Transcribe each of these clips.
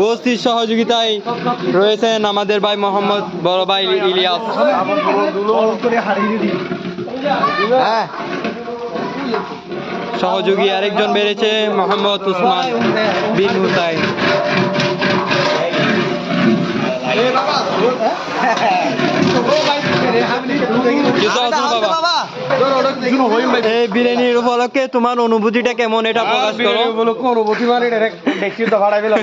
বস্তির সহযোগিতায় রয়েছেন আমাদের ভাই মোহাম্মদ বড় ভাই ইলিয়াস। সহযোগী আরেকজন বেড়েছে মোহাম্মদ উসমান বিন হুসাইন। এই বিরিয়ানির উপলক্ষে তোমার অনুভূতিটা কেমন, এটা প্রকাশ করো। অনুভূতি মানে দেখছি তো ভাড়া পেলাম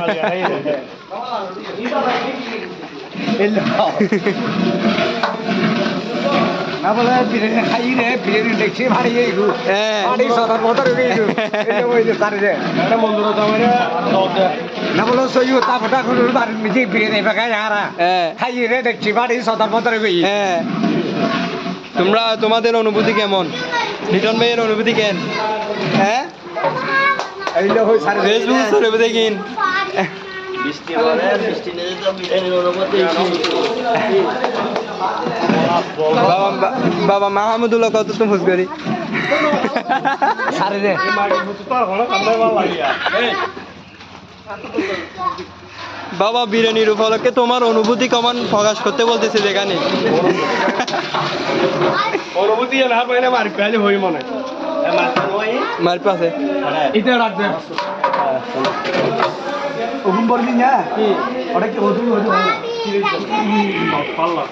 না বলে বিরিয়ানি খাই রে, বিরিয়ানি দেখছি ভারী না বলো সই তা ফটা নিজে বিরিয়ানি খাই হারা খাই রে দেখছি ভারী সদার মতরে তোমরা তোমাদের অনুভূতি কেমন? লিটন ভাইয়ের অনুভূতি কেন? হ্যাঁ ফেসবুক দেখিন বাবা মাহমুদুল্লাহ কত তো মুজ করি বাবা বিরিয়ানির উপলক্ষে তোমার অনুভূতি কেমন প্রকাশ করতে বলতেছে যেখানে অনুভূতি না পাইলে মার পেলে হই মনে মার পাশে এটা রাখবে ওগুন বলবি না কি ওটা কি ওদুন ওদুন পাল্লা